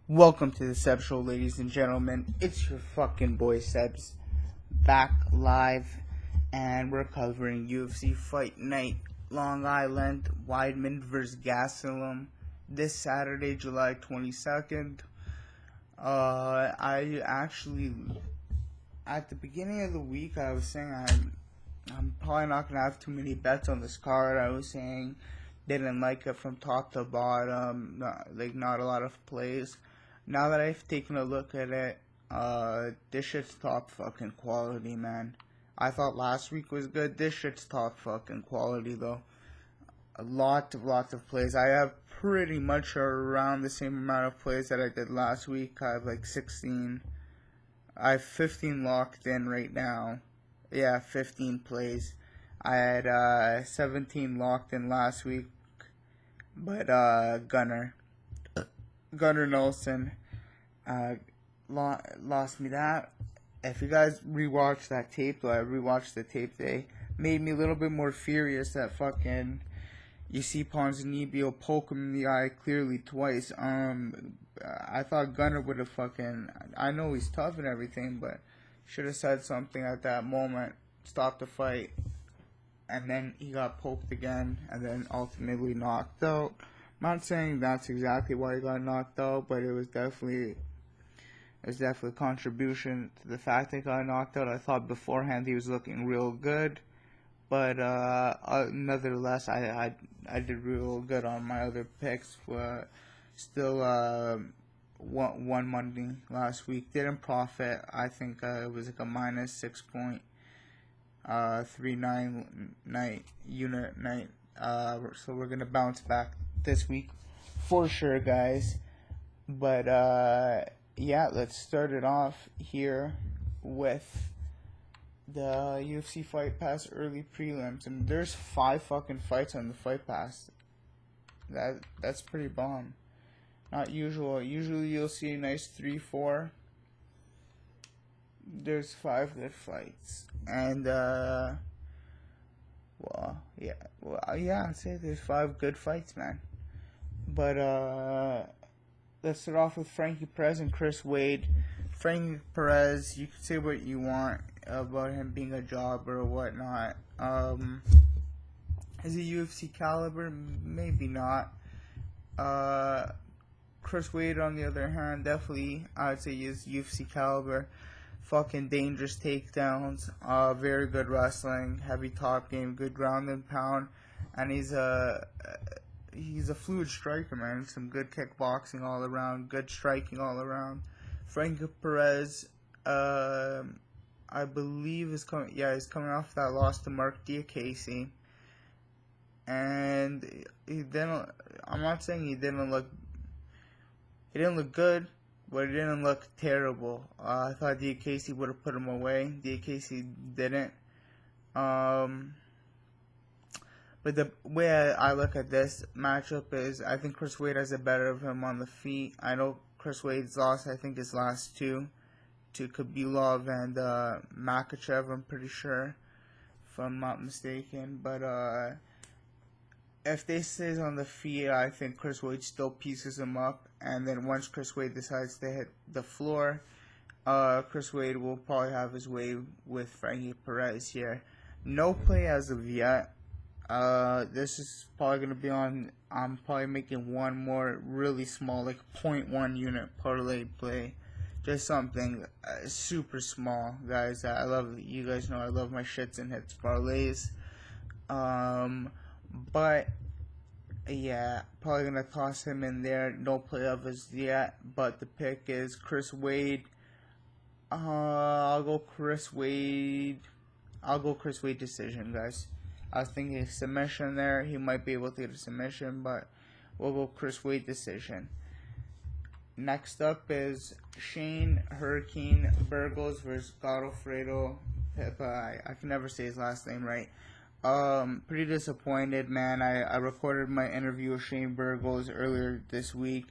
Welcome to the Sebs Show, ladies and gentlemen. It's your fucking boy Sebs, back live, and we're covering UFC Fight Night, Long Island, Weidman vs. Gastelum, this Saturday, July 22nd. I actually, at the beginning of the week, I was saying I'm probably not going to have too many bets on this card. I was saying didn't like it from top to bottom, not a lot of plays. Now that I've taken a look at it, this shit's top fucking quality, man. I thought last week was good. This shit's top fucking quality, though. Lots of plays. I have pretty much around the same amount of plays that I did last week. I have like 16. I have 15 locked in right now. Yeah, 15 plays. I had 17 locked in last week, but Gunnar Nelson lost me that. If you guys rewatch that tape, though, I rewatched the tape today, made me a little bit more furious that fucking you see Ponzinibbio poke him in the eye clearly twice. I thought Gunnar would have fucking, I know he's tough and everything, but should have said something at that moment, stopped the fight, and then he got poked again, and then ultimately knocked out. I'm not saying that's exactly why he got knocked out, but it was definitely a contribution to the fact that he got knocked out. I thought beforehand he was looking real good, but nevertheless, I did real good on my other picks. Still won money last week. Didn't profit. I think it was like a minus 6.39 unit night. So we're gonna bounce back this week for sure, guys. But yeah, let's start it off here with the UFC Fight Pass early prelims, and there's 5 fucking fights on the Fight Pass. That's pretty bomb. Not usual. Usually you'll see a nice 3-4. There's 5 good fights, and yeah, I'd say there's 5 good fights, man. But let's start off with Frankie Perez and Chris Wade. Frankie Perez, you can say what you want about him being a jobber or whatnot. Is he UFC caliber? Maybe not. Chris Wade, on the other hand, definitely, I'd say he is UFC caliber. Fucking dangerous takedowns, very good wrestling, heavy top game, good ground and pound, and he's a fluid striker, man. Some good kickboxing all around, good striking all around. Frankie Perez, I believe he's coming off that loss to Mark Diakese, and I'm not saying he didn't look good, but it didn't look terrible. I thought Diakese would have put him away. Diakese didn't. But the way I look at this matchup is, I think Chris Wade has a better of him on the feet. I know Chris Wade's lost, I think, his last 2 to Khabibov and Makhachev, I'm pretty sure, if I'm not mistaken. But if they stays on the feet, I think Chris Wade still pieces him up. And then once Chris Wade decides to hit the floor, Chris Wade will probably have his way with Frankie Perez here. No play as of yet. This is probably going to be on, I'm probably making one more really small, like 0.1 unit parlay play. Just something super small, guys. You guys know I love my shits and hits parlays. But yeah, probably going to toss him in there. No play of us yet, but the pick is Chris Wade. I'll go Chris Wade decision, guys. I was thinking a submission there. He might be able to get a submission, but we'll go Chris Wade decision. Next up is Shane Hurricane Burgos versus Godofredo Pepey. I can never say his last name right. Pretty disappointed, man. I recorded my interview with Shane Burgos earlier this week.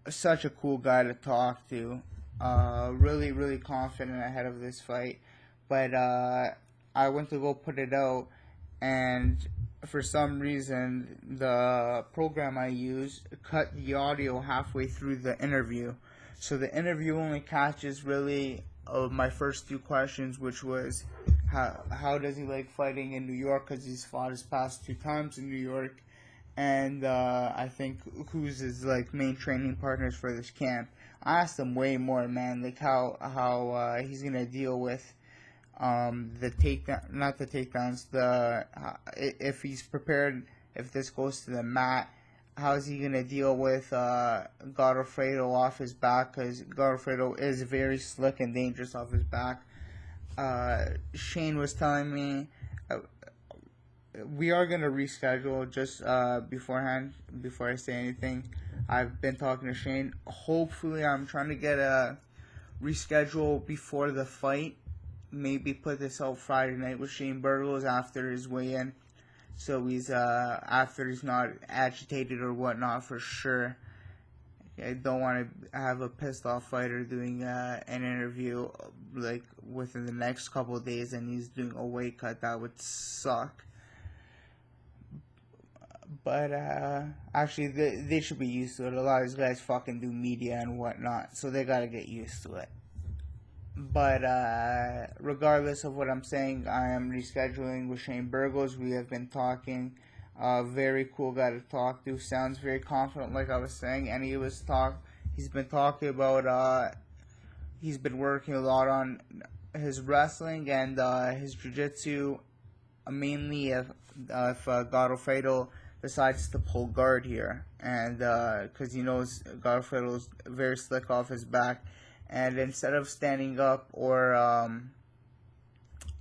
Such a cool guy to talk to. Really confident ahead of this fight. But I went to go put it out, and for some reason, the program I use cut the audio halfway through the interview. So the interview only catches really my first two questions, which was how does he like fighting in New York, because he's fought his past 2 times in New York, and I think who's his like main training partners for this camp. I asked him way more, man, like how he's gonna deal with the takedown, not the takedowns, if he's prepared, if this goes to the mat, how is he gonna deal with Godofredo off his back, because Godofredo is very slick and dangerous off his back. Shane was telling me we are gonna reschedule just beforehand, before I say anything. I've been talking to Shane. Hopefully, I'm trying to get a reschedule before the fight. Maybe put this out Friday night with Shane Burgos after his weigh-in, so he's after he's not agitated or whatnot for sure. I don't want to have a pissed off fighter doing an interview like within the next couple of days and he's doing a weight cut. That would suck. But actually, they should be used to it. A lot of these guys fucking do media and whatnot, so they gotta get used to it. But regardless of what I'm saying, I am rescheduling with Shane Burgos. We have been talking. Very cool guy to talk to. Sounds very confident, like I was saying. And he's been talking about. He's been working a lot on his wrestling and his jiu-jitsu, mainly if Godofredo decides to pull guard here, and because he knows Godofredo's very slick off his back. And instead of standing up or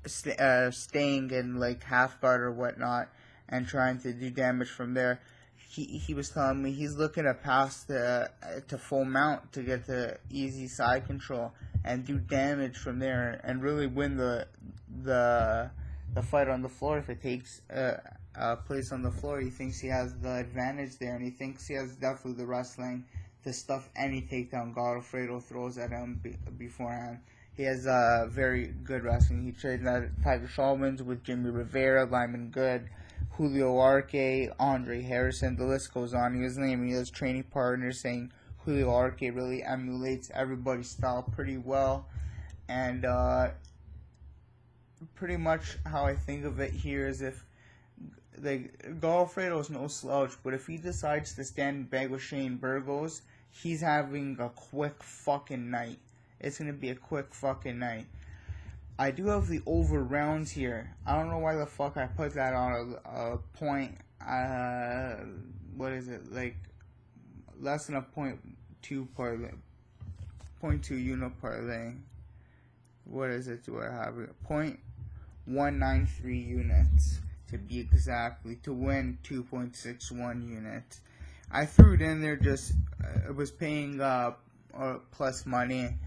staying in like half guard or whatnot and trying to do damage from there, he was telling me he's looking to pass to full mount to get the easy side control and do damage from there and really win the fight on the floor. If it takes place on the floor, he thinks he has the advantage there, and he thinks he has definitely the wrestling to stuff any takedown Godofredo throws at him beforehand. He has very good wrestling. He trained at Tiger Shawmans with Jimmy Rivera, Lyman Good, Julio Arce, Andre Harrison. The list goes on. He was naming his training partners, saying Julio Arce really emulates everybody's style pretty well. And pretty much how I think of it here is if like Godofredo is no slouch, but if he decides to stand and bang with Shane Burgos, he's having a quick fucking night. It's gonna be a quick fucking night. I do have the over rounds here. I don't know why the fuck I put that on a point. What is it, like less than a .2 parlay, .2 unit parlay. What is it? Do I have it? 0.193 units to be exactly, to win 2.61 units. I threw it in there just, it was paying plus money,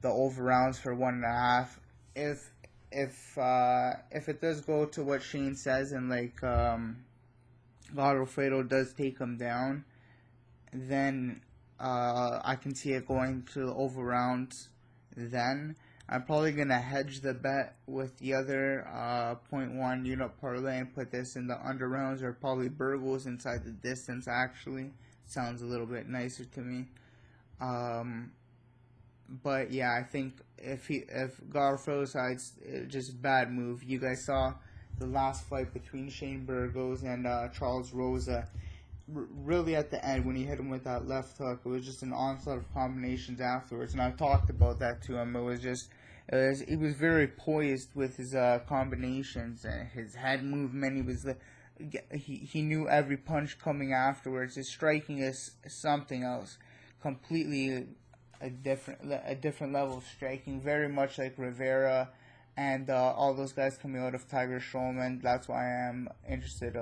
the over rounds for 1.5. If it does go to what Shane says and like Godofredo does take him down, then I can see it going to the over rounds then. I'm probably going to hedge the bet with the other 0.1 unit parlay and put this in the under rounds, or probably Burgos inside the distance, actually. Sounds a little bit nicer to me. But yeah, I think if Godofredo decides, just bad move. You guys saw the last fight between Shane Burgos and Charles Rosa. Really at the end when he hit him with that left hook, it was just an onslaught of combinations afterwards, and I talked about that to him. He was very poised with his combinations and his head movement. He knew every punch coming afterwards. His striking is something else, completely a different level of striking, very much like Rivera and all those guys coming out of Tiger Showman. That's why I am interested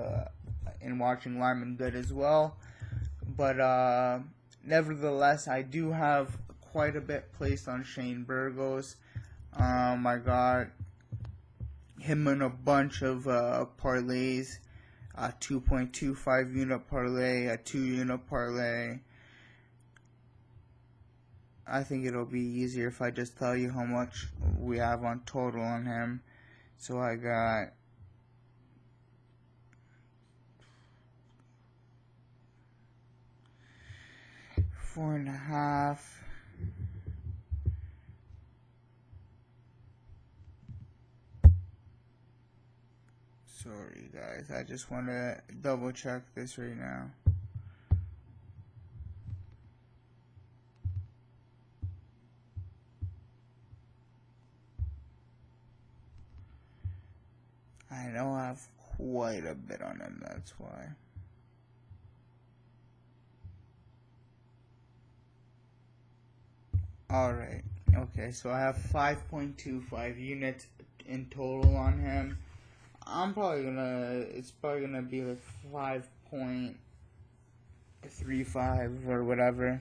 in watching Lyman Good as well. But nevertheless, I do have quite a bit placed on Shane Burgos. I got him in a bunch of parlays, a 2.25 unit parlay, a 2 unit parlay. I think it'll be easier if I just tell you how much we have on total on him. So I got 4.5. Sorry guys, I just want to double check this right now. I know I have quite a bit on him, that's why. Alright, okay, so I have 5.25 units in total on him. It's probably gonna be like 5.35 or whatever.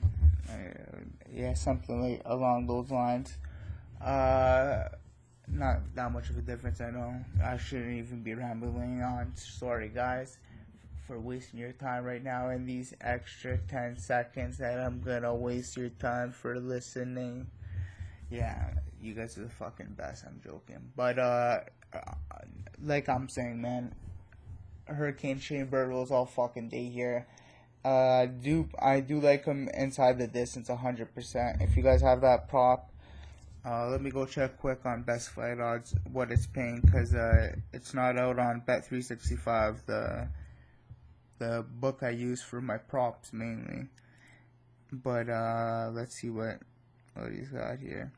Yeah, something like along those lines. Not that much of a difference, I know. I shouldn't even be rambling on. Sorry, guys, for wasting your time right now in these extra 10 seconds that I'm gonna waste your time for listening. Yeah, you guys are the fucking best. I'm joking. But, like I'm saying, man, Hurricane Shane Burgos all fucking day here. I do like him inside the distance 100%. If you guys have that prop, let me go check quick on Best Fight Odds what it's paying, because it's not out on Bet365, the book I use for my props mainly. But let's see what he's got here.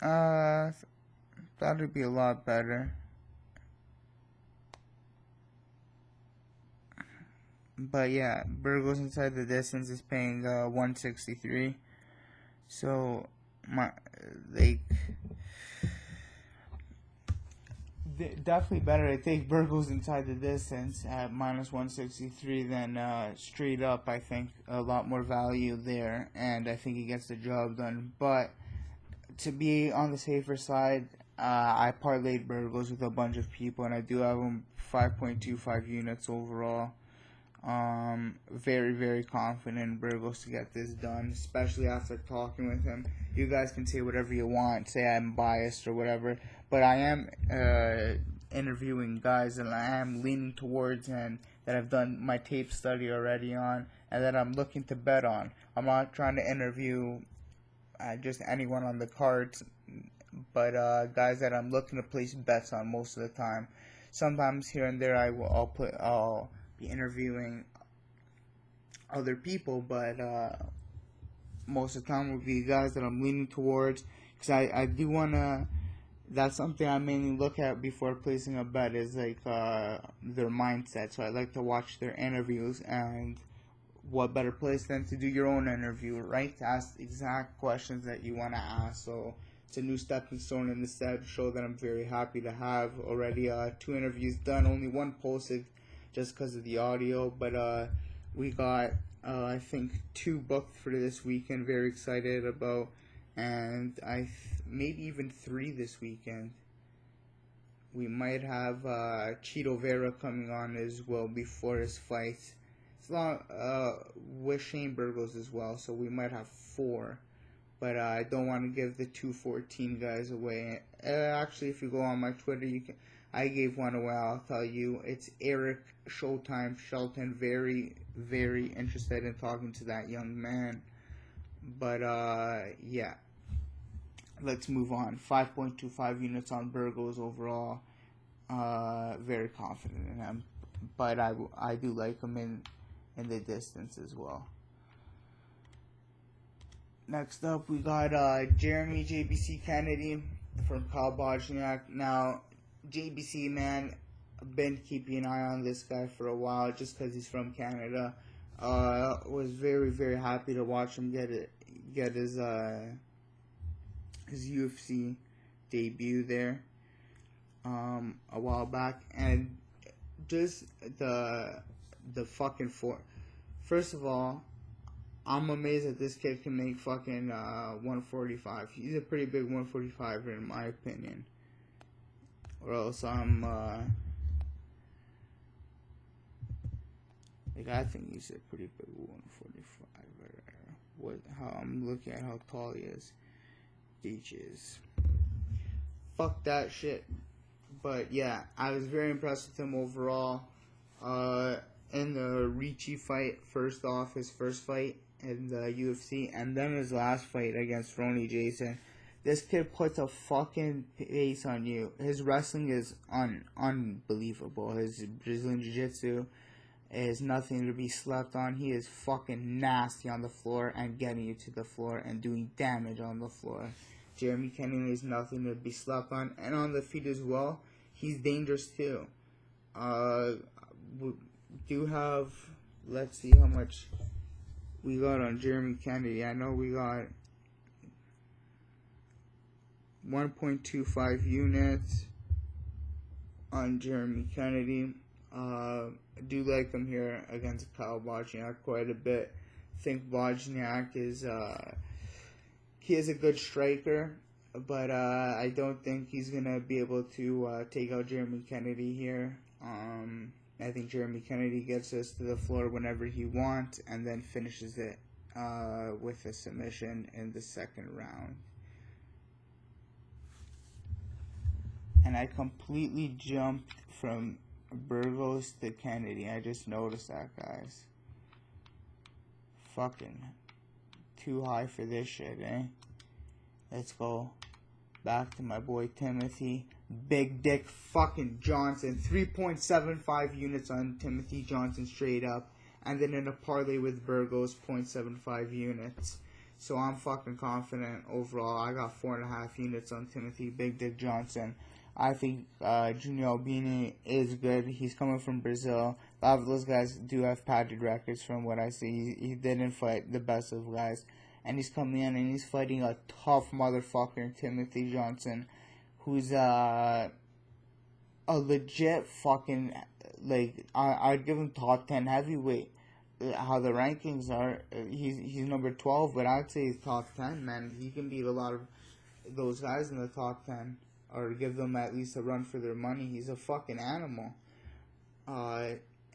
Thought it'd be a lot better. But yeah, Burgos inside the distance is paying 163. So definitely better to take Burgos inside the distance at minus 163 than straight up. I think a lot more value there, and I think he gets the job done. But to be on the safer side, I parlayed Burgos with a bunch of people, and I do have him 5.25 units overall. Very, very confident in Burgos to get this done, especially after talking with him. You guys can say whatever you want, say I'm biased or whatever, but I am interviewing guys that I am leaning towards and that I've done my tape study already on and that I'm looking to bet on. I'm not trying to interview just anyone on the cards, but guys that I'm looking to place bets on most of the time. Sometimes here and there I'll be interviewing other people, but most of the time will be guys that I'm leaning towards, because I do want to, that's something I mainly look at before placing a bet, is like their mindset. So I like to watch their interviews, and what better place than to do your own interview, right? To ask exact questions that you want to ask. So it's a new stepping stone in the Sebs show that I'm very happy to have. Already 2 interviews done, only 1 posted just because of the audio, but we got I think 2 booked for this weekend, very excited about, and maybe even 3 this weekend. We might have Cheeto Vera coming on as well before his fight. It's not with Shane Burgos as well, so we might have 4. But I don't want to give the 214 guys away. Actually, if you go on my Twitter, you can. I gave one away. I'll tell you, it's Eric Showtime Shelton. Very, very interested in talking to that young man. But yeah, let's move on. 5.25 units on Burgos overall. Very confident in him, but I do like him in the distance as well. Next up, we got Jeremy JBC Kennedy from Bochniak. Now, JBC, man, I've been keeping an eye on this guy for a while just because he's from Canada. Was very, very happy to watch him get his UFC debut there a while back, and just the fucking First of all, I'm amazed that this kid can make fucking 145. He's a pretty big 145er in my opinion. Or else I'm like, I think he's a pretty big 145er. How I'm looking at how tall he is. Beaches. Fuck that shit. But yeah, I was very impressed with him overall. in the Ricci fight, first off, his first fight in the UFC, and then his last fight against Ronnie Jason. This kid puts a fucking pace on you. His wrestling is unbelievable. His Brazilian Jiu-Jitsu is nothing to be slept on. He is fucking nasty on the floor and getting you to the floor and doing damage on the floor. Jeremy Kennedy is nothing to be slept on. And on the feet as well, he's dangerous too. We do have, let's see how much we got on Jeremy Kennedy. I know we got 1.25 units on Jeremy Kennedy. I do like him here against Kyle Bochniak quite a bit. I think Bochniak is he is a good striker, but I don't think he's gonna be able to take out Jeremy Kennedy here. I think Jeremy Kennedy gets us to the floor whenever he wants, and then finishes it with a submission in the second round. And I completely jumped from Burgos to Kennedy. I just noticed that, guys. Fucking too high for this shit, eh? Let's go back to my boy Timothy. Big Dick fucking Johnson. 3.75 units on Timothy Johnson straight up. And then in a parlay with Burgos, 0.75 units. So I'm fucking confident overall. I got 4.5 units on Timothy Big Dick Johnson. I think Junior Albini is good. He's coming from Brazil. A lot of those guys do have padded records from what I see. He didn't fight the best of guys. And he's coming in and he's fighting a tough motherfucker, Timothy Johnson, who's a legit fucking, like, I'd give him top 10 heavyweight. How the rankings are, he's number 12, but I'd say he's top 10, man. He can beat a lot of those guys in the top 10. Or give them at least a run for their money. He's a fucking animal.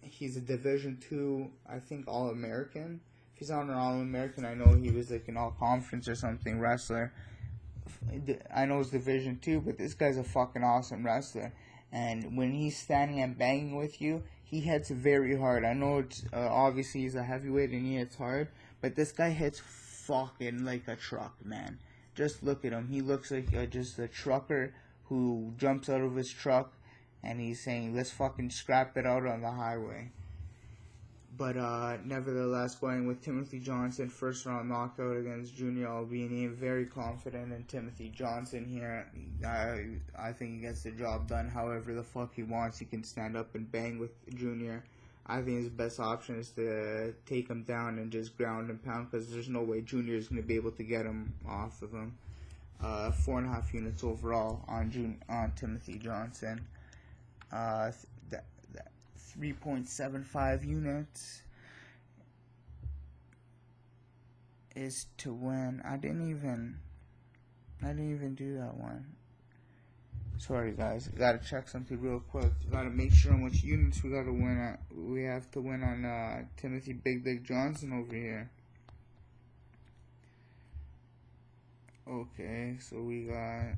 He's a Division II, I think, All-American. If he's not an All-American, I know he was like an All-Conference or something wrestler. I know it's Division II, but this guy's a fucking awesome wrestler. And when he's standing and banging with you, he hits very hard. I know it's obviously he's a heavyweight and he hits hard, but this guy hits fucking like a truck, man. Just look at him. He looks like just a trucker who jumps out of his truck and he's saying, let's fucking scrap it out on the highway. But nevertheless, going with Timothy Johnson, first round knockout against Junior Albini. Very confident in Timothy Johnson here. I think he gets the job done however the fuck he wants. He can stand up and bang with Junior. I think his best option is to take him down and just ground and pound, because there's no way Junior is going to be able to get him off of him. 4.5 units overall on Timothy Johnson. 3.75 units is to win. I didn't even do that one. Sorry guys, gotta check something real quick. Gotta make sure how much units we gotta win at. We have to win on Timothy Big Dick Johnson over here. Okay, so we got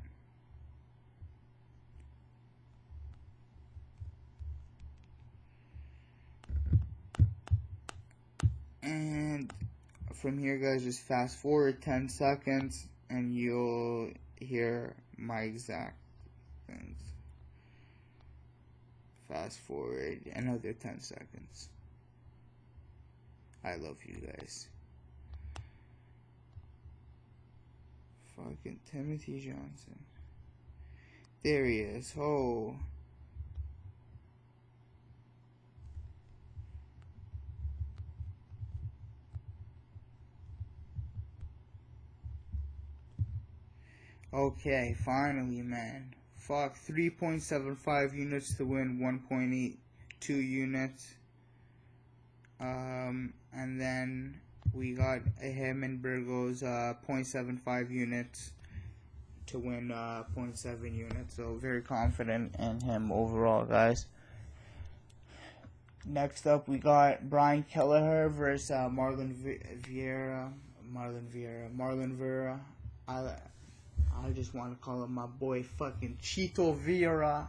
and from here guys, just fast forward 10 seconds and you'll hear my exact things. Fast forward another 10 seconds. I love you guys. Fucking Timothy Johnson. There he is. Oh. Okay, finally, man. Fuck, 3.75 units to win 1.82 units. And then we got him and Burgos 0.75 units to win 0.7 units. So very confident in him overall, guys. Next up, we got Brian Kelleher versus Marlon Vera. I just want to call him my boy fucking Chito Vera.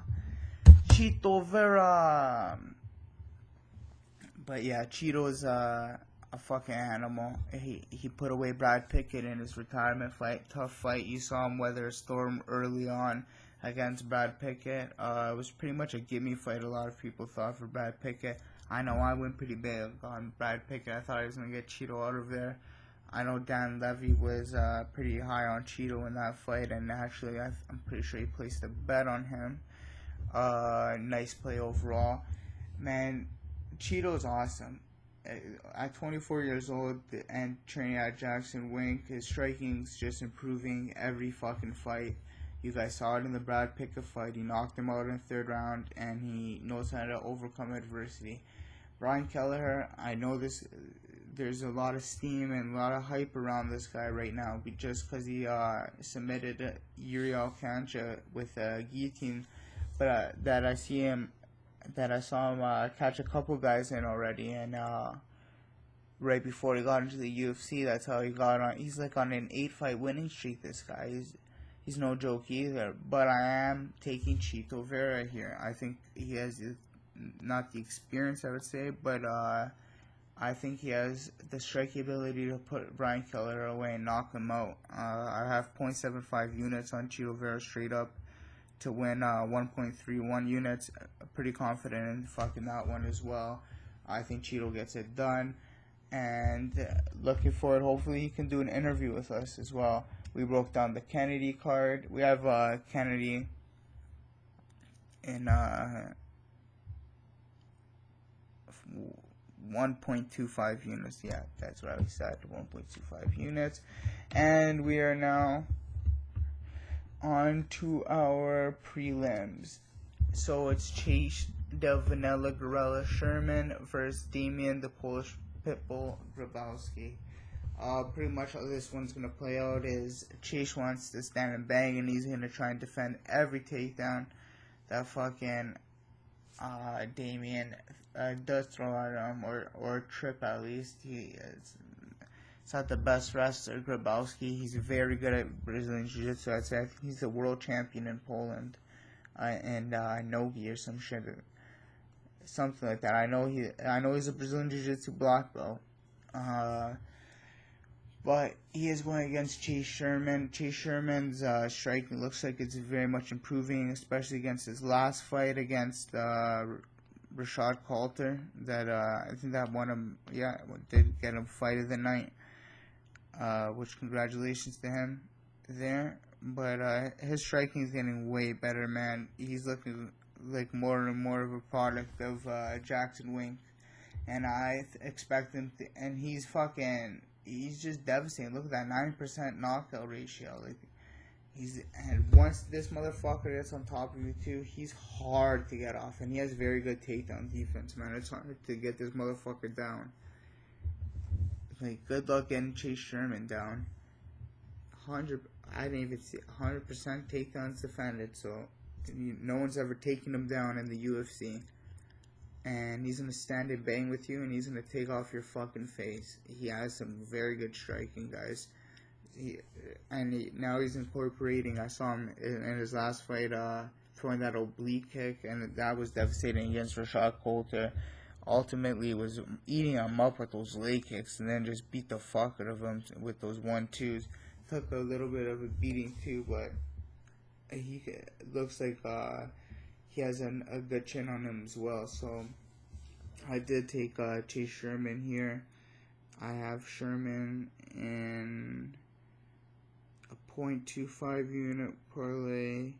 But yeah, Cheeto's a fucking animal. He put away Brad Pickett in his retirement fight. Tough fight. You saw him weather a storm early on against Brad Pickett. It was pretty much a gimme fight. A lot of people thought for Brad Pickett. I know I went pretty big on Brad Pickett. I thought he was gonna get Cheeto out of there. I know Dan Levy was pretty high on Cheeto in that fight, and actually I'm pretty sure he placed a bet on him. Nice play overall, man. Cheeto's awesome. At 24 years old and training at Jackson Wink, his striking's just improving every fucking fight. You guys saw it in the Brad Pickett fight. He knocked him out in the third round, and he knows how to overcome adversity. Brian Kelleher, I know there's a lot of steam and a lot of hype around this guy right now, just because he submitted Yuri Alcancha with a guillotine, but that I saw him catch a couple guys in already, and right before he got into the UFC, that's how he got on. He's like on an 8-fight winning streak. This guy, he's no joke either. But I am taking Chito Vera here. I think he has not the experience, I would say, but I think he has the striking ability to put Brian Kelleher away and knock him out. I have 0.75 units on Chito Vera straight up to win 1.31 units. Pretty confident in fucking that one as well. I think Cheeto gets it done, and looking forward. Hopefully he can do an interview with us as well. We broke down the Kennedy card. We have Kennedy in 1.25 units. Yeah, that's what I said, 1.25 units. And we are now on to our prelims. So it's Chase the Vanilla Gorilla Sherman versus Damien the Polish Pitbull Grabowski. Pretty much how this one's gonna play out is Chase wants to stand and bang, and he's gonna try and defend every takedown that fucking Damien does throw at him, or trip at least. It's not the best wrestler, Grabowski. He's very good at Brazilian Jiu-Jitsu. I'd say I think he's a world champion in Poland, and Nogi or some shit, something like that. I know he's a Brazilian Jiu-Jitsu black belt. But he is going against Chase Sherman. Chase Sherman's striking looks like it's very much improving, especially against his last fight against Rashad Coulter. That I think that won him. Yeah, did get him fight of the night. Which congratulations to him there. But his striking is getting way better, man. He's looking like more and more of a product of Jackson Wink, and I expect him to. And he's just devastating. Look at that 9% knockout ratio. Like and once this motherfucker gets on top of you too, he's hard to get off, and he has very good takedown defense, man. It's hard to get this motherfucker down. Like, good luck getting Chase Sherman down. I didn't even see 100% takedowns defended, so no one's ever taken him down in the UFC. And he's gonna stand and bang with you, and he's gonna take off your fucking face. He has some very good striking, guys. Now he's incorporating. I saw him in his last fight throwing that oblique kick, and that was devastating against Rashad Coulter. Ultimately was eating him up with those leg kicks, and then just beat the fuck out of him with those 1-2s. Took a little bit of a beating too, but he looks like he has a good chin on him as well. So I did take Chase Sherman here. I have Sherman in a 0.25 unit parlay,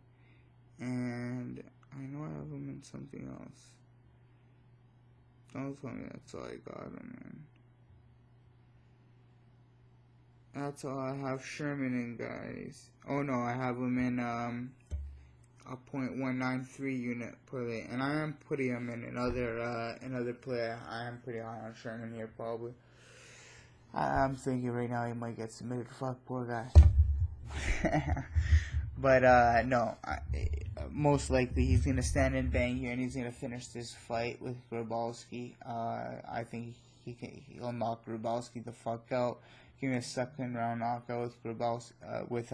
and I know I have him in something else. Don't tell me that's all I got him in. That's all I have Sherman in, guys. Oh no, I have him in a 0.193 unit parlay, and I am putting him in another play. I am pretty high on Sherman here, probably. I'm thinking right now he might get submitted. Fuck, poor guy. But no, most likely he's gonna stand and bang here, and he's gonna finish this fight with Grabowski. I think he'll knock Grabowski the fuck out. Give me a second round knockout with Grabowski, with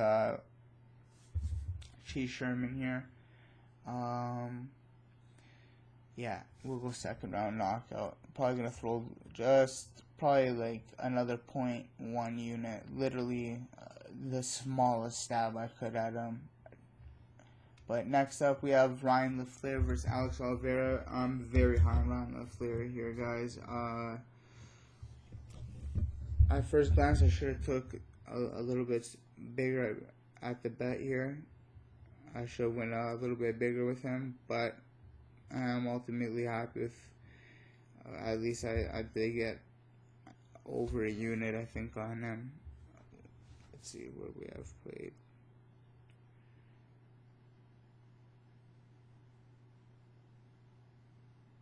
Chase Sherman here. Yeah, we'll go second round knockout. Probably gonna throw just probably like another 0.1 unit. Literally the smallest stab I could at him. But next up we have Ryan LaFlare versus Alex Oliveira. I'm very high on Ryan LaFlare here, guys. At first glance, I should have took a little bit bigger at the bet here. I should have went a little bit bigger with him, but I'm ultimately happy with, at least I did get over a unit, I think, on him. Let's see what we have played.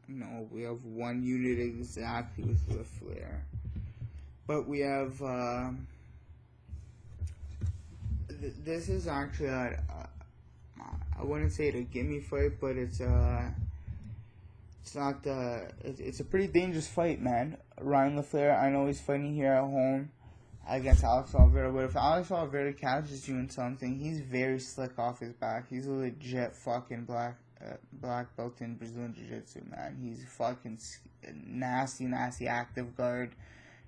No, we have 1 unit exactly with LaFlare. But we have, this is actually, I wouldn't say it a gimme fight, but it's not, it's a pretty dangerous fight, man. Ryan LaFlare, I know he's fighting here at home against Alex Oliveira, but if Alex Oliveira catches you in something, he's very slick off his back. He's a legit fucking black belt in Brazilian Jiu-Jitsu, man. He's fucking nasty active guard.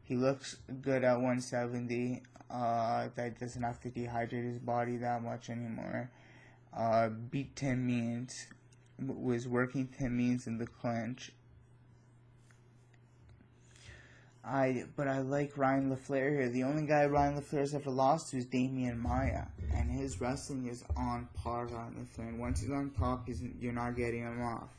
He looks good at 170. That doesn't have to dehydrate his body that much anymore. Beat Tim Means. Was working Tim Means in the clinch. But I like Ryan LaFlare here. The only guy Ryan LaFlare's ever lost to is Damian Maia. And his wrestling is on par with Ryan LaFlare. And once he's on top, you're not getting him off.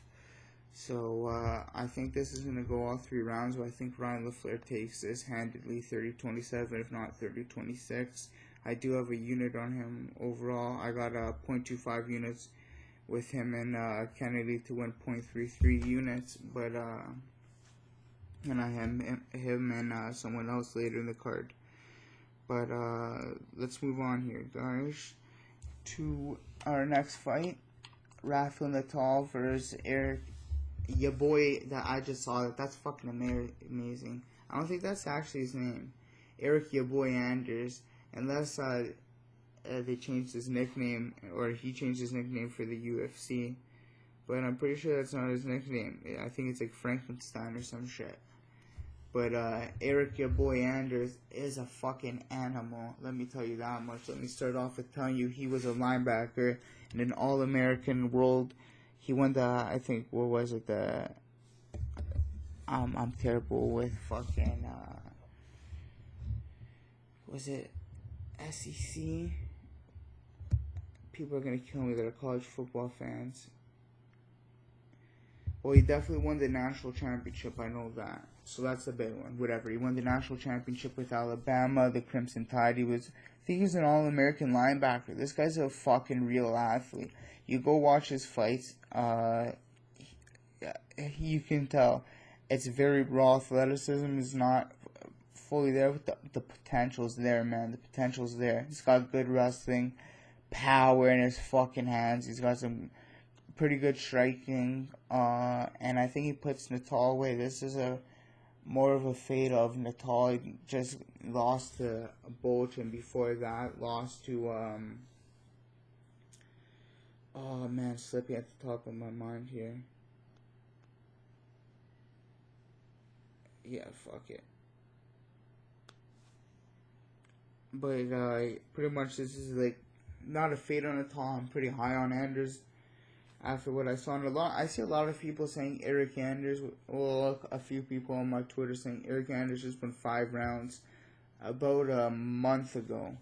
So, I think this is going to go all 3 rounds, but I think Ryan LaFlare takes this handedly, 30-27, if not 30-26. I do have a unit on him overall. I got 0.25 units with him and Kennedy to win 0.33 units, but, and I have him and someone else later in the card. But, let's move on here, guys, to our next fight. Rafael Natal versus Eric. Your boy that I just saw, that's fucking amazing. I don't think that's actually his name. Eric Your Boy Anders. Unless they changed his nickname, or he changed his nickname for the UFC. But I'm pretty sure that's not his nickname. I think it's like Frankenstein or some shit. But Eric Your Boy Anders is a fucking animal. Let me tell you that much. Let me start off with telling you he was a linebacker in an All-American World. He won the, I think, what was it, I'm terrible with fucking, was it SEC? People are gonna kill me that are college football fans. Well, he definitely won the national championship, I know that. So that's a big one, whatever. He won the national championship with Alabama, the Crimson Tide. I think he was an All-American linebacker. This guy's a fucking real athlete. You go watch his fights, you can tell it's very raw. Athleticism is not fully there, but the potential's there, man. The potential's there. He's got good wrestling, power in his fucking hands. He's got some pretty good striking, and I think he puts Natal away. This is more of a fate of Natal. He just lost to Boch, and before that lost to oh man, slipping at the top of my mind here. Yeah, fuck it. But pretty much this is like not a fade on Natal. I'm pretty high on Anders after what I saw. I see a lot of people saying Eric Anders. Well, a few people on my Twitter saying Eric Anders just won 5 rounds about a month ago.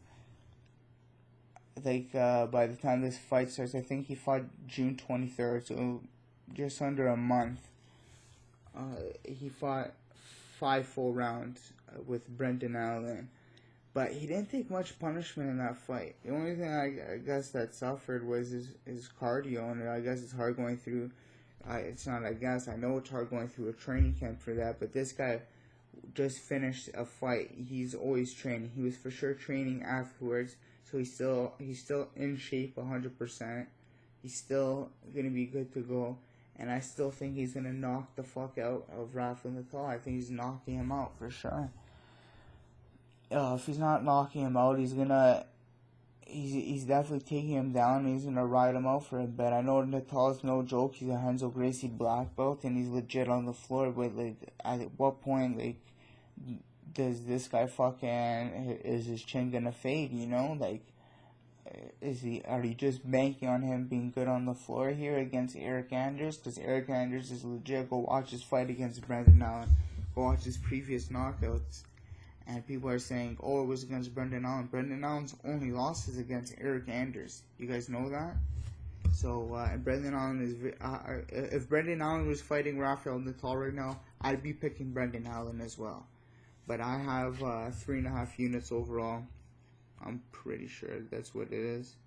Like, by the time this fight starts, I think he fought June 23rd, so just under a month. He fought 5 full rounds with Brendan Allen, but he didn't take much punishment in that fight. The only thing I guess that suffered was his cardio, and I guess it's hard going through, it's not I guess, I know it's hard going through a training camp for that, but this guy just finished a fight. He's always training. He was for sure training afterwards. So he's still in shape 100%. He's still gonna be good to go, and I still think he's gonna knock the fuck out of Rafael Natal. I think he's knocking him out for sure. If he's not knocking him out, he's gonna he's definitely taking him down. He's gonna ride him out for a bit. I know Natal's no joke. He's a Renzo Gracie black belt, and he's legit on the floor. But like, at what point, like, does this guy is his chin gonna fade? You know, like, are you just banking on him being good on the floor here against Eric Anders? Because Eric Anders is legit. Go watch his fight against Brendan Allen. Go watch his previous knockouts. And people are saying, oh, it was against Brendan Allen. Brendan Allen's only loss is against Eric Anders. You guys know that? So, Brendan Allen is... if Brendan Allen was fighting Rafael Natal right now, I'd be picking Brendan Allen as well. But I have 3.5 units overall. I'm pretty sure that's what it is.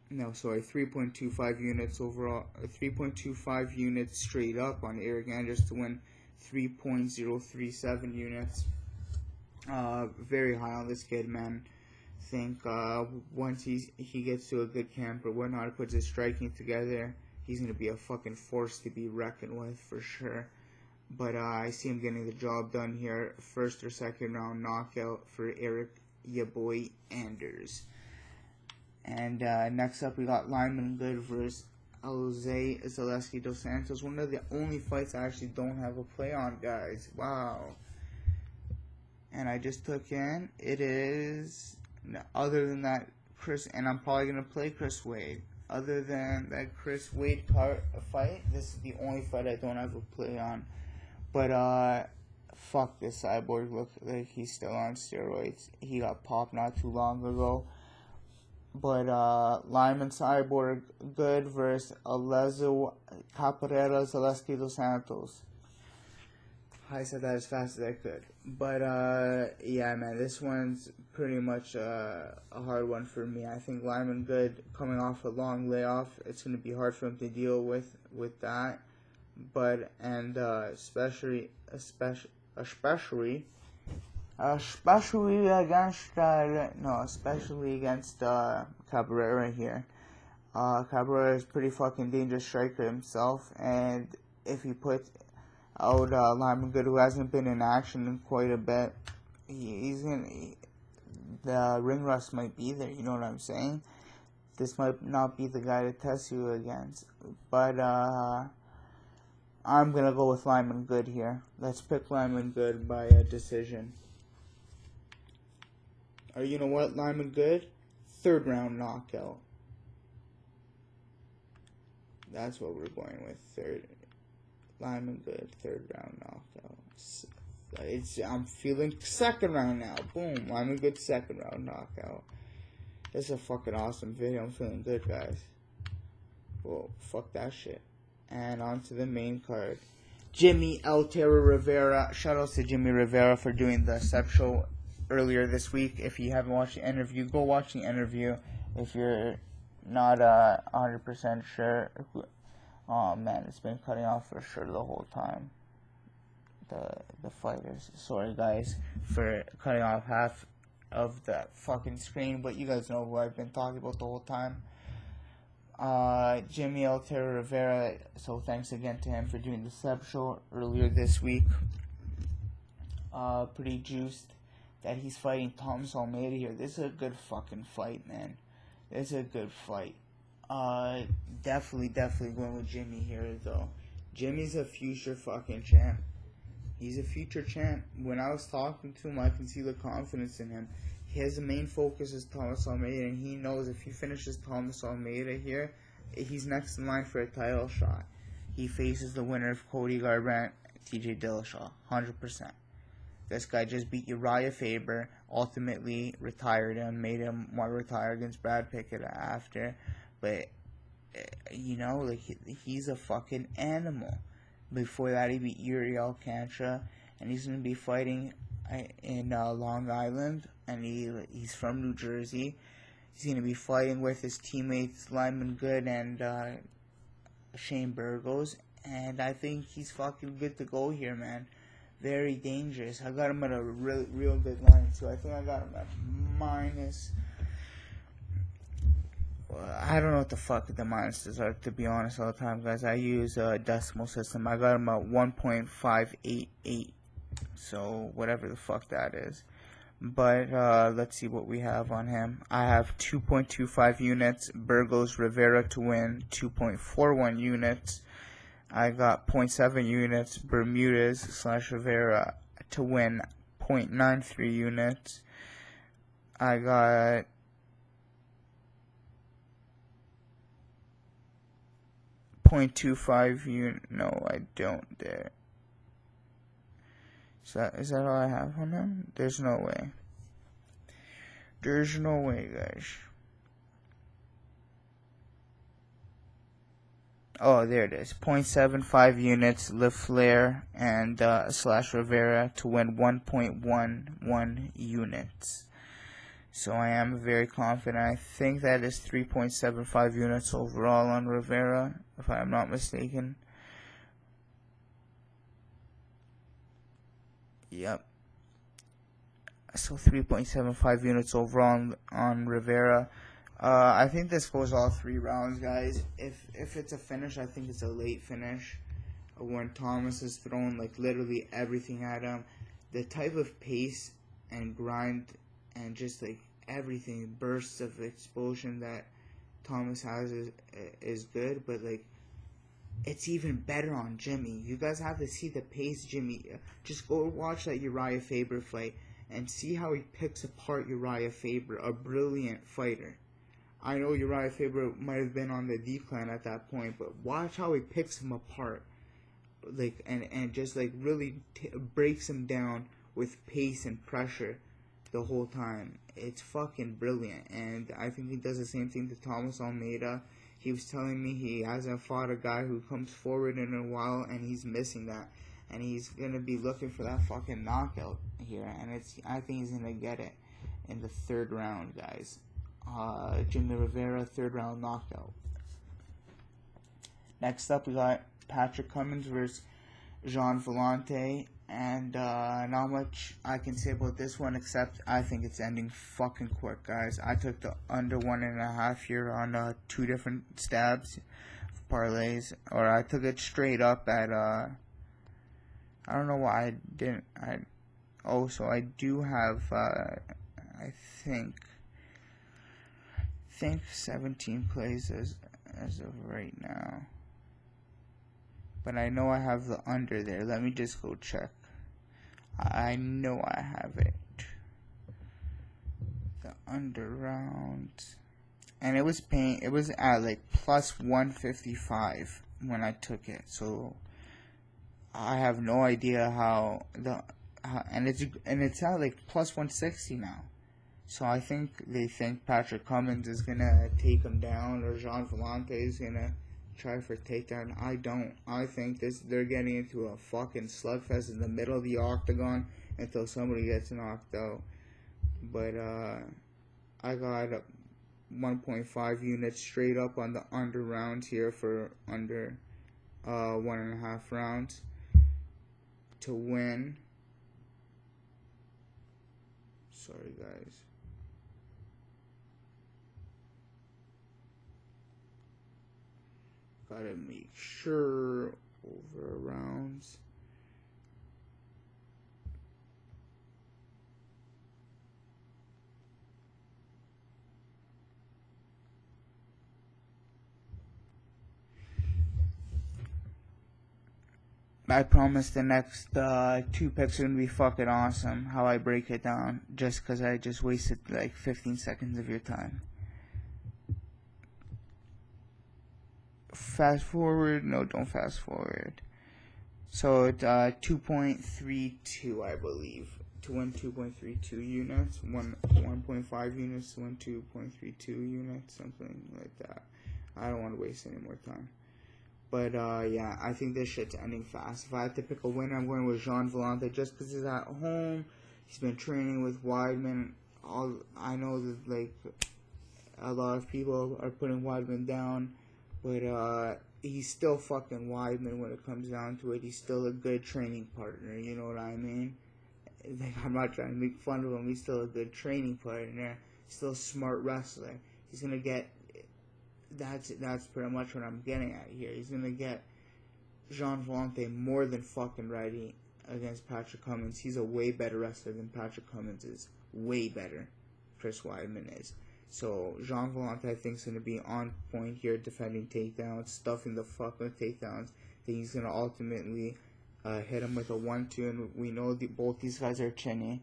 No, sorry, 3.25 units overall. 3.25 units straight up on Eric Anders to win 3.037 units. Very high on this kid, man. Think once he gets to a good camp or whatnot, puts his striking together, he's gonna be a fucking force to be reckoned with for sure. But I see him getting the job done here. First or second round knockout for Eric ya boy Anders. And next up we got Lyman Good versus Jose Zaleski dos Santos. One of the only fights I actually don't have a play on, guys. Wow. And I just took in. It is, other than that, and I'm probably going to play Chris Wade. Other than that Chris Wade fight, this is the only fight I don't have a play on. But, fuck this Cyborg. Look like he's still on steroids. He got popped not too long ago. But, Lyman Cyborg Good versus Alezo Caparera Zaleski dos Santos. I said that as fast as I could. But, yeah, man, this one's pretty much a hard one for me. I think Lyman Good, coming off a long layoff, it's going to be hard for him to deal with that. But, and especially against Cabrera here. Cabrera is a pretty fucking dangerous striker himself, and if he put out Lyman Good, who hasn't been in action in quite a bit, the ring rust might be there. You know what I'm saying? This might not be the guy to test you against, but I'm gonna go with Lyman Good here. Let's pick Lyman Good by a decision. Or you know what, Lyman Good? 3rd round knockout. That's what we're going with. Lyman Good, 3rd round knockout. I'm feeling 2nd round now. Boom, Lyman Good, 2nd round knockout. This is a fucking awesome video. I'm feeling good, guys. Whoa, fuck that shit. And on to the main card. Jimmy El Terror Rivera. Shout out to Jimmy Rivera for doing the Sebs show earlier this week. If you haven't watched the interview, go watch the interview. If you're not 100% sure. Oh man, it's been cutting off for sure the whole time. The fighters. Sorry guys for cutting off half of the fucking screen, but you guys know who I've been talking about the whole time. Jimmy El Terror Rivera, so thanks again to him for doing the Sebs show earlier this week. Pretty juiced that he's fighting Thomas Almeida here. This is a good fucking fight, man. This is a good fight. Definitely going with Jimmy here, though. Jimmy's a future fucking champ. He's a future champ. When I was talking to him, I can see the confidence in him. His main focus is Thomas Almeida, and he knows if he finishes Thomas Almeida here, he's next in line for a title shot. He faces the winner of Cody Garbrandt, TJ Dillashaw, 100%. This guy just beat Uriah Faber, ultimately retired him, made him want to retire against Brad Pickett after. But, you know, like, he's a fucking animal. Before that, he beat Yuri Alcantara, and he's going to be fighting in Long Island, and he's from New Jersey. He's going to be fighting with his teammates Lyman Good and Shane Burgos, and I think he's fucking good to go here, man. Very dangerous. I got him at a real good line, too. I think I got him at minus... I don't know what the fuck the minuses are, to be honest, all the time, guys. I use a decimal system. I got him at 1.588. So, whatever the fuck that is. But let's see what we have on him. I have 2.25 units. Burgos Rivera to win 2.41 units. I got 0.7 units. Bermudez / Vera to win 0.93 units. I got .25 no, I don't there. Is that all I have on him? There's no way. There's no way, guys. Oh, there it is. 0.75 units, LaFlare and / Rivera to win 1.11 units. So I am very confident. I think that is 3.75 units overall on Rivera, if I am not mistaken. Yep. So 3.75 units overall on Rivera. I think this goes all 3 rounds, guys. If it's a finish, I think it's a late finish. When Thomas is throwing like literally everything at him. The type of pace and grind and just like everything, bursts of explosion that Thomas has is good, but like it's even better on Jimmy. You guys have to see the pace Jimmy. Just go watch that Uriah Faber fight and see how he picks apart Uriah Faber, a brilliant fighter. I know Uriah Faber might have been on the decline at that point, but watch how he picks him apart, like and just like really breaks him down with pace and pressure the whole time. It's fucking brilliant, and I think he does the same thing to Thomas Almeida. He was telling me he hasn't fought a guy who comes forward in a while, and he's missing that, and he's gonna be looking for that fucking knockout here, and I think he's gonna get it in the 3rd round, guys. Jimmy Rivera 3rd round knockout. Next up, we got Patrick Cummins versus Jean Villante. And not much I can say about this one, except I think it's ending fucking quick, guys. I took the under 1.5 here on 2 different stabs, parlays, or I took it straight up at I don't know why I didn't. So I do have I think 17 plays as of right now. But I know I have the under there. Let me just go check. I know I have it. The under round. And it was at like plus 155 when I took it. So I have no idea and it's at like plus 160 now. So I think they think Patrick Cummins is gonna take him down, or Jean Villante is gonna try for takedown. I don't. I think they're getting into a fucking slugfest in the middle of the octagon until somebody gets knocked out. But I got 1.5 units straight up on the under rounds here for under 1.5 rounds to win. Sorry, guys. Gotta make sure over rounds. I promise the next 2 picks are gonna be fucking awesome. How I break it down, just because I just wasted like 15 seconds of your time. Fast forward? No, don't fast forward. So it's 2.32, I believe, to win 2.32 units. 1.5 units to win 2.32 units, something like that. I don't want to waste any more time. But yeah, I think this shit's ending fast. If I have to pick a winner, I'm going with Jean Villante just because he's at home. He's been training with Weidman. I know that like a lot of people are putting Weidman down. But he's still fucking Weidman when it comes down to it. He's still a good training partner, you know what I mean? Like, I'm not trying to make fun of him. He's still a good training partner. Still a smart wrestler. He's going to get... That's pretty much what I'm getting at here. He's going to get Jean Villante more than fucking ready against Patrick Cummins. He's a way better wrestler than Patrick Cummins is. way better. Chris Weidman is. So Jean Villante, I think, is going to be on point here, defending takedowns, stuffing the fuck with takedowns. I think he's going to ultimately hit him with a 1-2, and we know both these guys are chinny.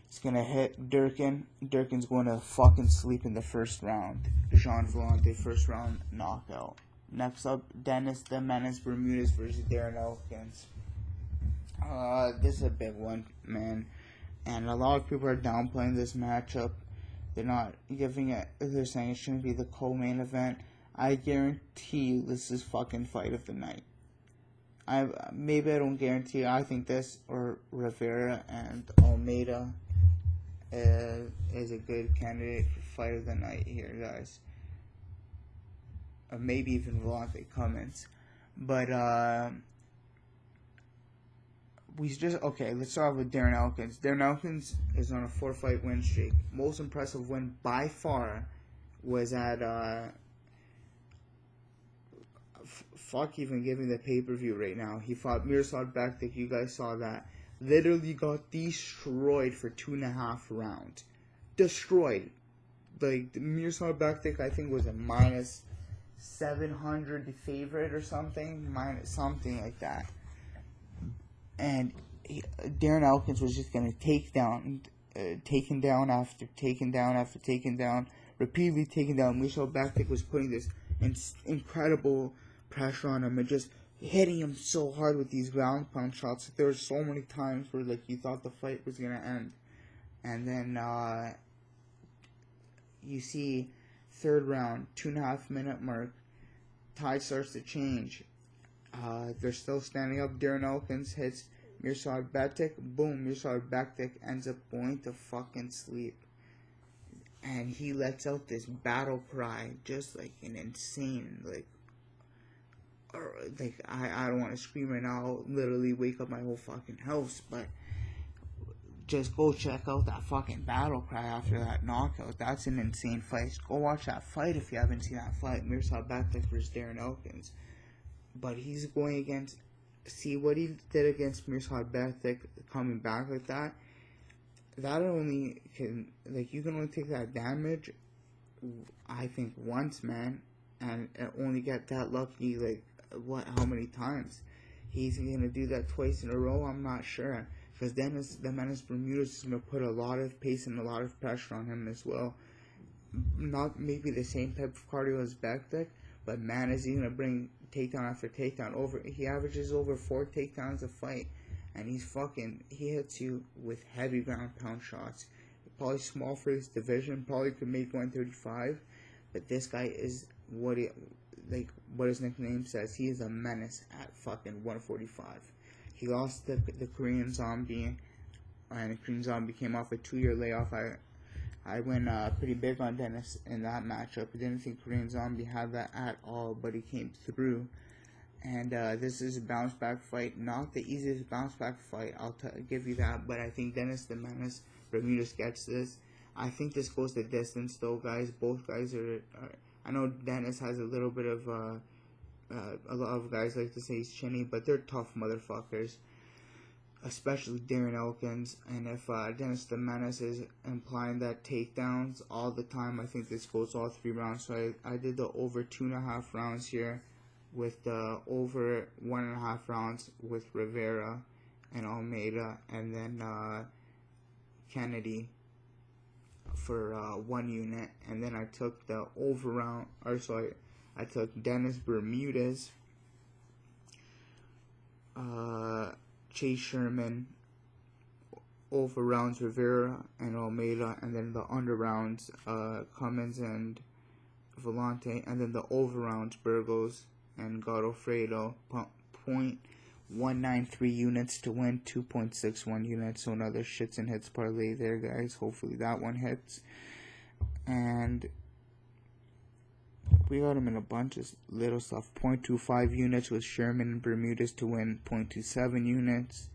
He's going to hit Durkin. Durkin's going to fucking sleep in the first round. Jean Villante, first round knockout. Next up, Dennis the Menace Bermudez versus Darren Elkins. This is a big one, man. And a lot of people are downplaying this matchup. They're not giving it. They're saying it shouldn't be the co-main event. I guarantee you this is fucking fight of the night. Maybe I don't guarantee. I think this or Rivera and Almeida is a good candidate for fight of the night here, guys. Or maybe even Villante Cummins. But let's start with Darren Elkins. Darren Elkins is on a 4-fight win streak. Most impressive win by far was at fuck even giving the pay-per-view right now. He fought Mirsad Bektik. You guys saw that. Literally got destroyed for 2.5 rounds. Destroyed. Like, Mirsad Bektik, I think, was a minus 700 favorite or something. Minus something like that. And Darren Elkins was just going to taken down after taken down after taken down, repeatedly taken down. Mirsad Bektik was putting this incredible pressure on him and just hitting him so hard with these ground pound shots. There were so many times where like you thought the fight was gonna end, and then you see third round, 2.5 minute mark, tide starts to change. They're still standing up. Darren Elkins hits Mirsad Bektik. Boom, Mirsad Bektik ends up going to fucking sleep. And he lets out this battle cry, just like an insane, I don't want to scream right now. I'll literally wake up my whole fucking house, but just go check out that fucking battle cry after that knockout. That's an insane fight. Go watch that fight if you haven't seen that fight. Mirsad Bektik versus Darren Elkins. But he's going against, see what he did against Mirsad Bektik, coming back like that. That only can, you can only take that damage, I think, once, man, and only get that lucky, how many times? He's gonna do that twice in a row? I'm not sure, because Dennis the Menace Bermudez is gonna put a lot of pace and a lot of pressure on him as well. Not maybe the same type of cardio as Bektik, but man, is he gonna bring takedown after takedown. He averages over 4 takedowns a fight, and he hits you with heavy ground pound shots. Probably small for his division, probably could make 135, but this guy is what his nickname says. He is a menace at fucking 145. He lost the Korean Zombie, and the Korean Zombie came off a 2-year layoff. I went pretty big on Dennis in that matchup. I didn't think Korean Zombie had that at all, but he came through. And this is a bounce back fight. Not the easiest bounce back fight, I'll give you that, but I think Dennis the Menace Bermudez gets this. I think this goes the distance though, guys. Both guys are I know Dennis has a little bit of a lot of guys like to say he's chinny, but they're tough motherfuckers, especially Darren Elkins. And if Dennis the Menace is implying that takedowns all the time, I think this goes all 3 rounds. So I did the over 2.5 rounds here, with the over 1.5 rounds with Rivera and Almeida, and then Kennedy for 1 unit. And then I took the over round, I took Dennis Bermudez, Chase Sherman, over rounds Rivera and Almeida, and then the under rounds Cummins and Villante, and then the over rounds Burgos and Godofredo. 0.193 units to win, 2.61 units. So another shits and hits parlay there, guys. Hopefully that one hits. And we got him in a bunch of little stuff. 0.25 units with Sherman and Bermudez to win 0.27 units.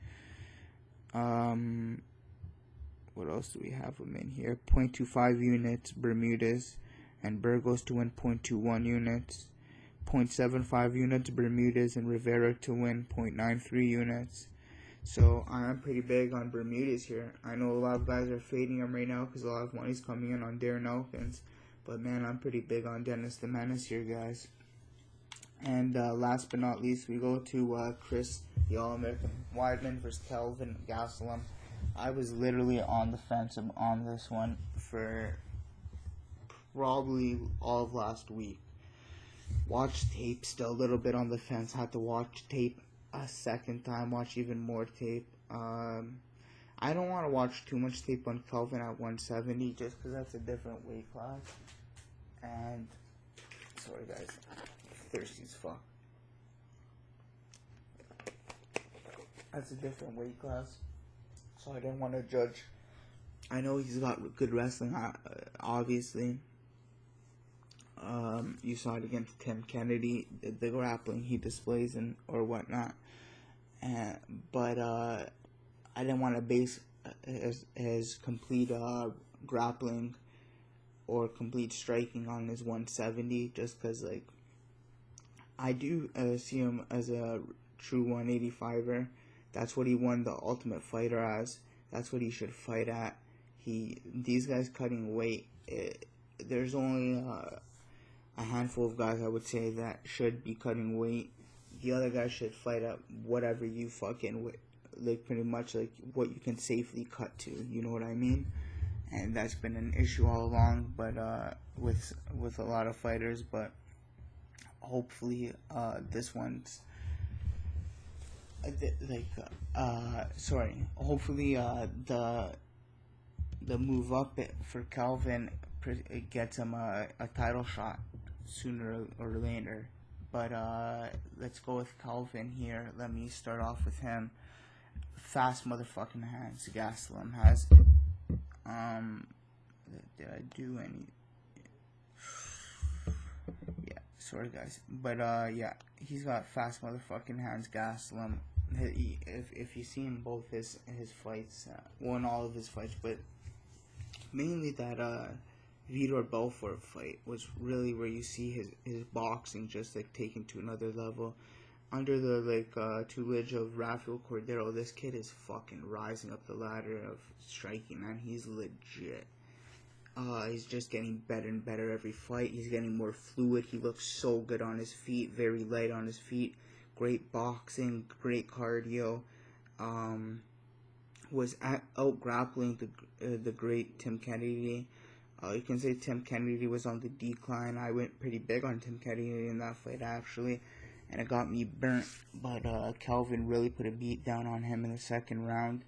What else do we have him in here? 0.25 units Bermudez and Burgos to win 0.21 units. 0.75 units Bermudez and Rivera to win 0.93 units. So I'm pretty big on Bermudez here. I know a lot of guys are fading him right now because a lot of money's coming in on Darren Elkins. But man, I'm pretty big on Dennis the Menace here, guys. And last but not least, we go to Chris, the All-American Weidman versus Kelvin Gastelum. I was literally on the fence on this one for probably all of last week. Watched tape, still a little bit on the fence. Had to watch tape a second time, watch even more tape. I don't want to watch too much tape on Kelvin at 170 just because that's a different weight class. And, sorry guys, thirsty as fuck. That's a different weight class, so I didn't want to judge. I know he's got good wrestling, obviously. You saw it against Tim Kennedy, the grappling he displays or whatnot. But I didn't want to base his complete grappling or complete striking on his 170 just because, like, I do see him as a true 185er. That's what he won the Ultimate Fighter as. That's what he should fight at. These guys cutting weight, there's only a handful of guys I would say that should be cutting weight. The other guys should fight at whatever you fucking, like, pretty much like what you can safely cut to, you know what I mean? And that's been an issue all along, but with a lot of fighters. But hopefully this one's hopefully the move up for Kelvin gets him a title shot sooner or later. But let's go with Kelvin here. Let me start off with him. Fast motherfucking hands Gastelum has. Did I do any? Yeah, sorry guys. But yeah, he's got fast motherfucking hands Gastelum. If you see in both his fights, well, in all of his fights, but mainly that Vitor Belfort fight was really where you see his boxing just like taken to another level. Under the tutelage of Rafael Cordero, this kid is fucking rising up the ladder of striking, man. He's legit. He's just getting better and better every fight. He's getting more fluid. He looks so good on his feet, very light on his feet. Great boxing, great cardio. Was out grappling the great Tim Kennedy. You can say Tim Kennedy was on the decline. I went pretty big on Tim Kennedy in that fight actually, and it got me burnt. But Kelvin really put a beat down on him in the second round.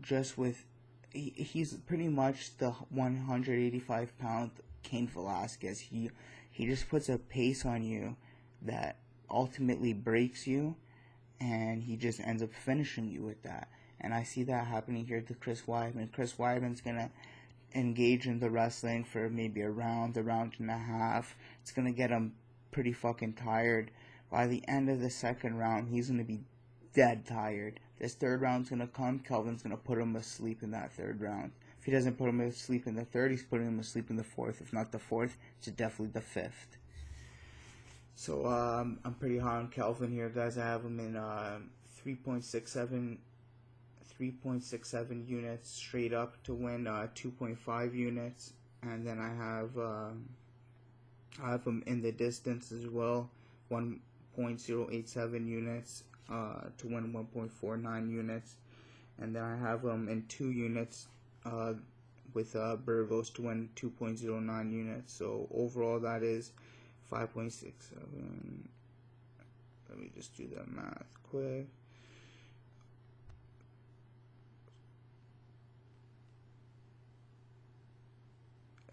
Just with he's pretty much the 185-pound Cain Velasquez. He just puts a pace on you that ultimately breaks you, and he just ends up finishing you with that. And I see that happening here to Chris Weidman. Chris Weidman's gonna engage in the wrestling for maybe a round and a half. It's gonna get him pretty fucking tired. By the end of the second round, he's gonna be dead tired. This third round's gonna come. Kelvin's gonna put him asleep in that third round. If he doesn't put him asleep in the third, he's putting him asleep in the fourth. If not the fourth, it's definitely the fifth. So I'm pretty high on Kelvin here, guys. I have him in 3.67 units straight up to win, 2.5 units, and then I have him in the distance as well, 1.087 units to win 1.49 units, and then I have him in 2 units with Burgos to win 2.09 units. So overall that is 5.67. Let me just do that math quick.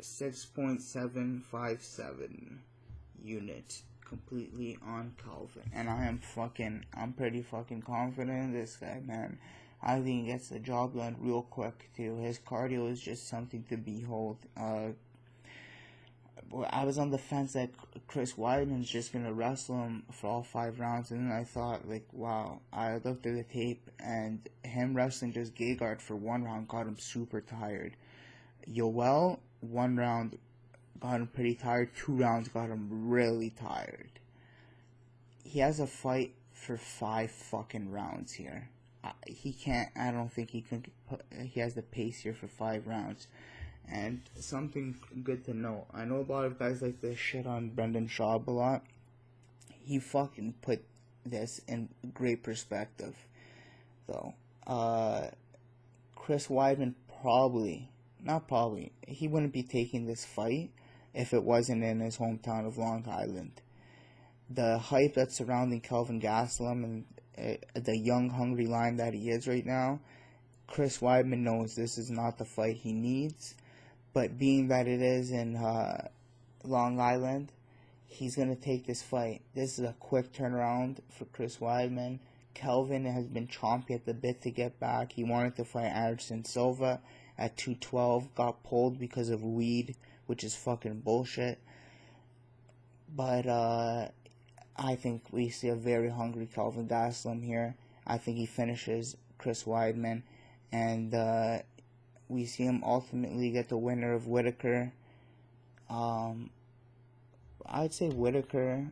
6.757 units completely on Kelvin, and I'm pretty fucking confident in this guy, man. I think he gets the job done real quick too. His cardio is just something to behold. I was on the fence that Chris Weidman's just gonna wrestle him for all 5 rounds, and then I thought, like, wow. I looked at the tape, and him wrestling just Gegard for 1 round got him super tired. Yoel, 1 round got him pretty tired. 2 rounds got him really tired. He has a fight for 5 fucking rounds here. he can't. I don't think he can. He has the pace here for 5 rounds. And something good to know. I know a lot of guys like to shit on Brendan Schaub a lot. He fucking put this in great perspective, though. Chris Weidman he wouldn't be taking this fight if it wasn't in his hometown of Long Island. The hype that's surrounding Kelvin Gastelum and the young, hungry lion that he is right now, Chris Weidman knows this is not the fight he needs. But being that it is in Long Island, he's going to take this fight. This is a quick turnaround for Chris Weidman. Kelvin has been chompy at the bit to get back. He wanted to fight Anderson Silva at 212. Got pulled because of weed, which is fucking bullshit. But I think we see a very hungry Kelvin Gastelum here. I think he finishes Chris Weidman. And we see him ultimately get the winner of Whitaker. I'd say Whitaker.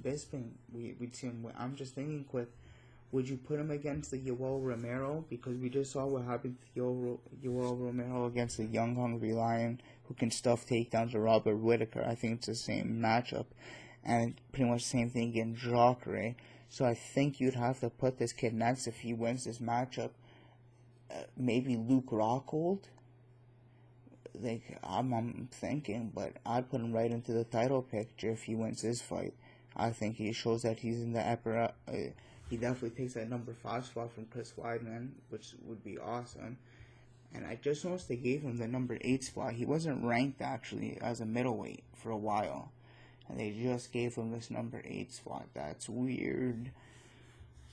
Bisping, we'd see him win. I'm just thinking quick. Would you put him against the Yoel Romero? Because we just saw what happened to Yoel Romero against the young, hungry lion who can stuff takedowns to Robert Whitaker. I think it's the same matchup. And pretty much the same thing against Jacare. So I think you'd have to put this kid next if he wins this matchup. Maybe Luke Rockhold. Like, I'm thinking, but I'd put him right into the title picture if he wins this fight. I think he shows that he's in the upper. He definitely takes that number 5 spot from Chris Weidman, which would be awesome. And I just noticed they gave him the number 8 spot. He wasn't ranked actually as a middleweight for a while, and they just gave him this number 8 spot. That's weird.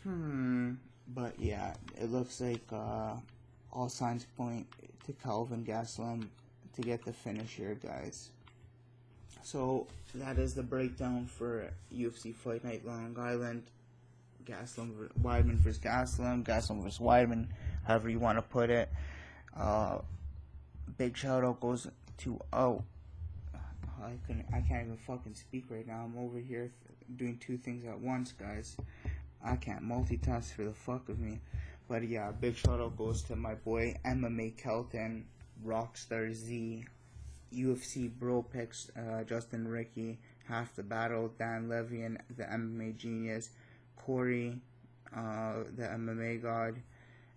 But yeah, it looks like all signs point to Kelvin Gastelum to get the finish here, guys. So that is the breakdown for UFC Fight Night Long Island. Weidman versus Gastelum versus Weidman, however you want to put it. Big shout out goes to I can't even fucking speak right now. I'm over here doing 2 things at once, guys. I can't multitask for the fuck of me. But yeah, big shout out goes to my boy MMA Kelton, Rockstar Z, UFC Bro Picks, Justin Ricky, Half the Battle, Dan Levian, the MMA Genius, Corey, the MMA God,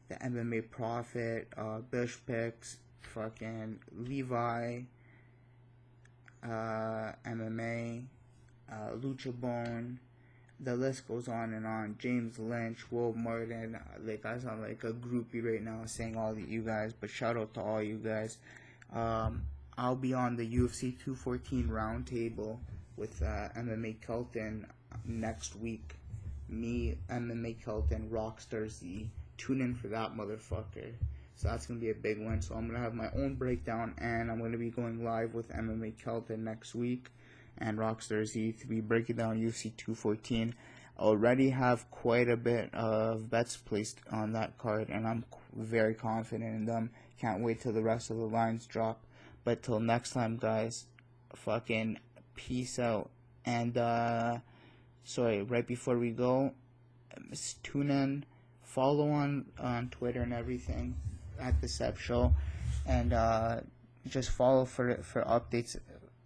the MMA Prophet, Bish Picks, fucking Levi, MMA, Lucha Bone. The list goes on and on. James Lynch, Will Martin. Like, I sound like a groupie right now saying all of you guys, but shout out to all you guys. I'll be on the UFC 214 roundtable with MMA Kelton next week. Me, MMA Kelton, Rockstar Z. Tune in for that motherfucker. So that's going to be a big one. So I'm going to have my own breakdown, and I'm going to be going live with MMA Kelton next week and Rockstar Z to be breaking down UFC 214. I already have quite a bit of bets placed on that card, and I'm very confident in them. Can't wait till the rest of the lines drop. But till next time, guys, fucking peace out. And, sorry, right before we go, tune in, follow on Twitter and everything at the Sebs Show, and just follow for updates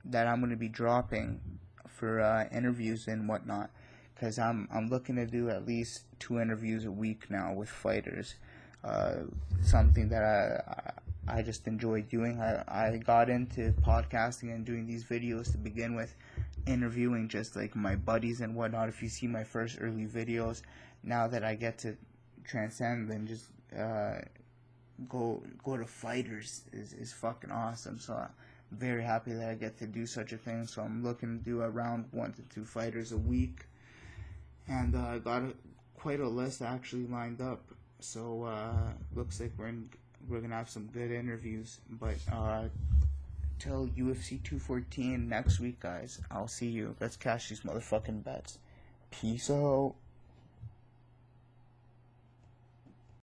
that I'm going to be dropping for interviews and whatnot, because I'm looking to do at least 2 interviews a week now with fighters, something that I just enjoy doing. I got into podcasting and doing these videos to begin with, interviewing just like my buddies and whatnot. If you see my first early videos, now that I get to transcend and just go to fighters is fucking awesome. So I'm very happy that I get to do such a thing. So I'm looking to do around 1 to 2 fighters a week, and I got quite a list actually lined up. So looks like we're gonna have some good interviews. But till UFC 214 next week, guys, I'll see you. Let's cash these motherfucking bets. Peace out.